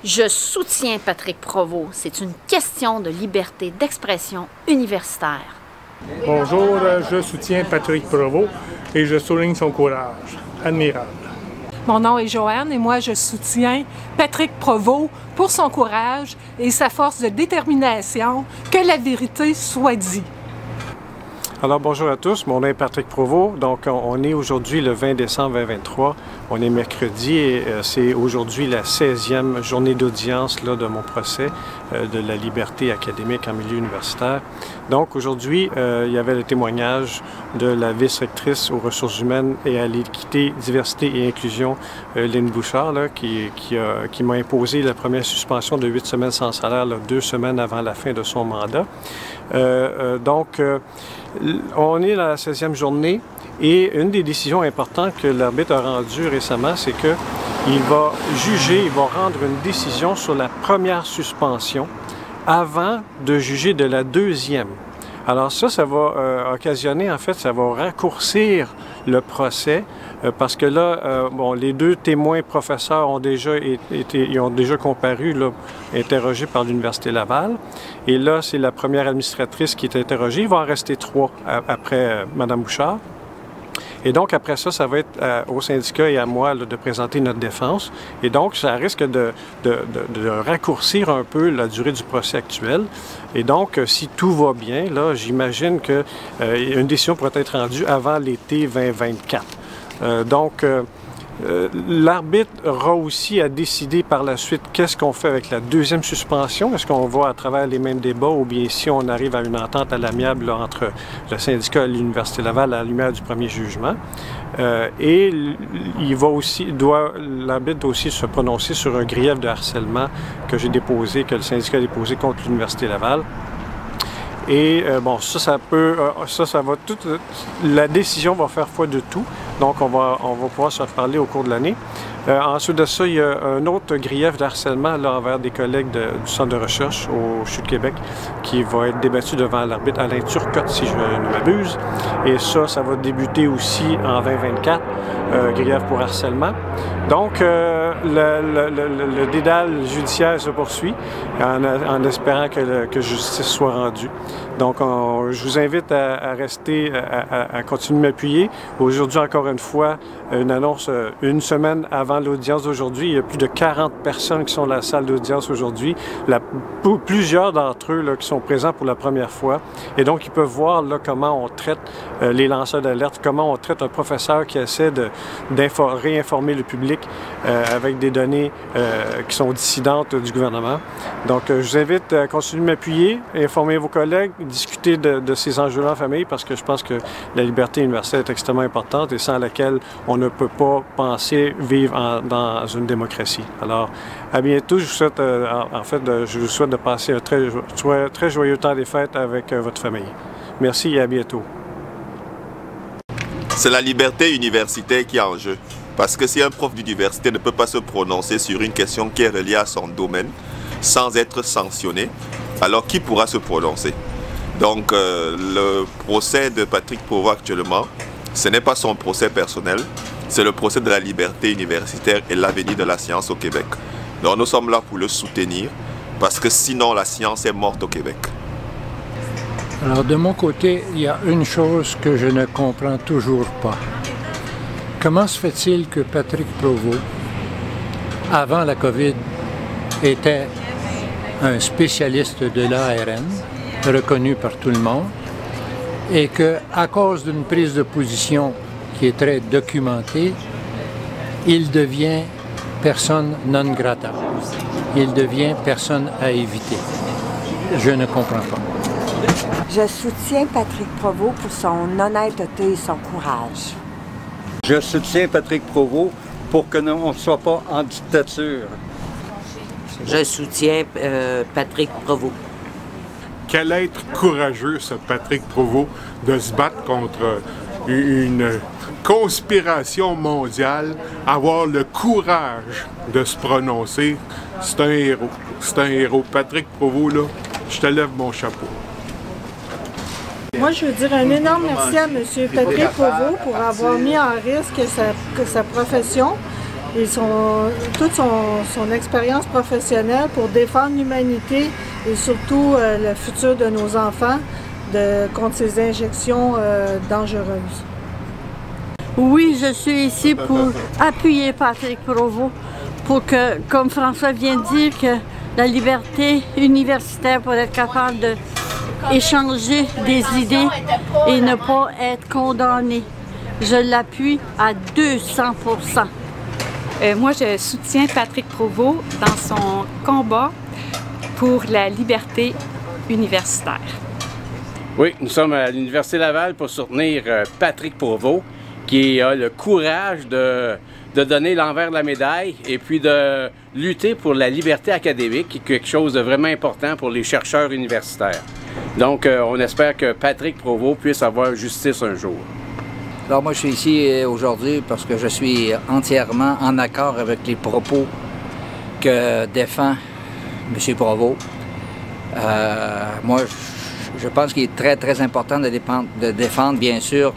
Je soutiens Patrick Provost. C'est une question de liberté d'expression universitaire. Bonjour, je soutiens Patrick Provost et je souligne son courage. Admirable. Mon nom est Joanne et moi je soutiens Patrick Provost pour son courage et sa force de détermination que la vérité soit dite. Alors bonjour à tous, mon nom est Patrick Provost. Donc on est aujourd'hui le 20 décembre 2023, on est mercredi et c'est aujourd'hui la 16e journée d'audience de mon procès de la liberté académique en milieu universitaire. Donc aujourd'hui, il y avait le témoignage de la vice-rectrice aux ressources humaines et à l'équité, diversité et inclusion, Lynn Bouchard, qui m'a imposé la première suspension de 8 semaines sans salaire, 2 semaines avant la fin de son mandat. On est dans la 16e journée et une des décisions importantes que l'arbitre a rendues récemment, c'est qu'il va juger, il va rendre une décision sur la première suspension avant de juger de la deuxième. Alors ça va occasionner, en fait, ça va raccourcir le procès parce que là, les deux témoins professeurs ont déjà comparu, interrogés par l'Université Laval. Et là, c'est la première administratrice qui est interrogée. Il va en rester 3 après Mme Bouchard. Et donc, après ça, ça va être au syndicat et à moi de présenter notre défense. Et donc, ça risque de raccourcir un peu la durée du procès actuel. Et donc, si tout va bien, là, j'imagine qu'une décision pourrait être rendue avant l'été 2024. L'arbitre aura aussi à décider par la suite qu'est-ce qu'on fait avec la deuxième suspension. Est-ce qu'on va à travers les mêmes débats ou bien si on arrive à une entente à l'amiable entre le syndicat et l'Université Laval à la lumière du premier jugement. L'arbitre doit aussi se prononcer sur un grief de harcèlement que le syndicat a déposé contre l'Université Laval. Et la décision va faire foi de tout. Donc, on va pouvoir se reparler au cours de l'année. Ensuite de ça, il y a un autre grief de harcèlement envers des collègues du Centre de recherche au CHU de Québec qui va être débattu devant l'arbitre Alain Turcotte, si je ne m'abuse. Et ça va débuter aussi en 2024, grief pour harcèlement. Donc, le dédale judiciaire se poursuit en espérant que justice soit rendue. Donc, je vous invite à rester, à continuer de m'appuyer. Aujourd'hui, encore une fois, une annonce une semaine avant l'audience d'aujourd'hui. Il y a plus de 40 personnes qui sont dans la salle d'audience aujourd'hui. Plusieurs d'entre eux qui sont présents pour la première fois. Et donc, ils peuvent voir comment on traite les lanceurs d'alerte, comment on traite un professeur qui essaie de réinformer le public avec des données qui sont dissidentes du gouvernement. Donc, je vous invite à continuer de m'appuyer, informer vos collègues, discuter de ces enjeux-là en famille parce que je pense que la liberté universitaire est extrêmement importante et sans laquelle on ne peut pas penser vivre dans une démocratie. Alors, à bientôt. Je vous souhaite de passer un très joyeux temps des fêtes avec votre famille. Merci et à bientôt. C'est la liberté universitaire qui est en jeu. Parce que si un prof d'université ne peut pas se prononcer sur une question qui est reliée à son domaine sans être sanctionné, alors qui pourra se prononcer? Donc le procès de Patrick Provost actuellement, ce n'est pas son procès personnel, c'est le procès de la liberté universitaire et l'avenir de la science au Québec. Donc nous sommes là pour le soutenir parce que sinon la science est morte au Québec. Alors de mon côté, il y a une chose que je ne comprends toujours pas. Comment se fait-il que Patrick Provost, avant la COVID, était un spécialiste de l'ARN, reconnu par tout le monde, et qu'à cause d'une prise de position qui est très documentée, il devient personne non grata. Il devient personne à éviter. Je ne comprends pas. Je soutiens Patrick Provost pour son honnêteté et son courage. Je soutiens Patrick Provost pour que on ne soit pas en dictature. Je soutiens Patrick Provost. Quel être courageux, ce Patrick Provost, de se battre contre une conspiration mondiale, avoir le courage de se prononcer. C'est un héros. C'est un héros. Patrick Provost, là, je te lève mon chapeau. Moi, je veux dire un énorme merci à M. Patrick Provost pour avoir mis en risque sa profession et toute son expérience professionnelle pour défendre l'humanité et surtout le futur de nos enfants contre ces injections dangereuses. Oui, je suis ici pour appuyer Patrick Provost pour que, comme François vient de dire, que la liberté universitaire pour être capable d'échanger des idées et ne pas être condamné. Je l'appuie à 200%. Moi, je soutiens Patrick Provost dans son combat pour la liberté universitaire. Oui, nous sommes à l'Université Laval pour soutenir Patrick Provost, qui a le courage de donner l'envers de la médaille et puis de lutter pour la liberté académique, qui est quelque chose de vraiment important pour les chercheurs universitaires. Donc, on espère que Patrick Provost puisse avoir justice un jour. Alors moi, je suis ici aujourd'hui parce que je suis entièrement en accord avec les propos que défend M. Provost. Moi, je pense qu'il est très, très important de défendre, bien sûr,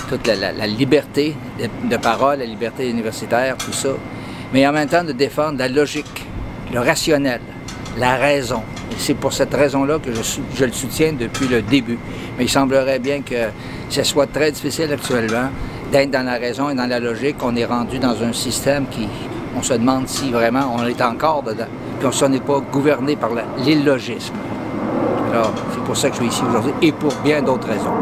toute la liberté de parole, la liberté universitaire, tout ça, mais en même temps de défendre la logique, le rationnel, la raison. C'est pour cette raison-là que je le soutiens depuis le début. Mais il semblerait bien que ce soit très difficile actuellement d'être dans la raison et dans la logique. On est rendu dans un système on se demande si vraiment on est encore dedans. Puis on n'est pas gouverné par l'illogisme. Alors, c'est pour ça que je suis ici aujourd'hui et pour bien d'autres raisons.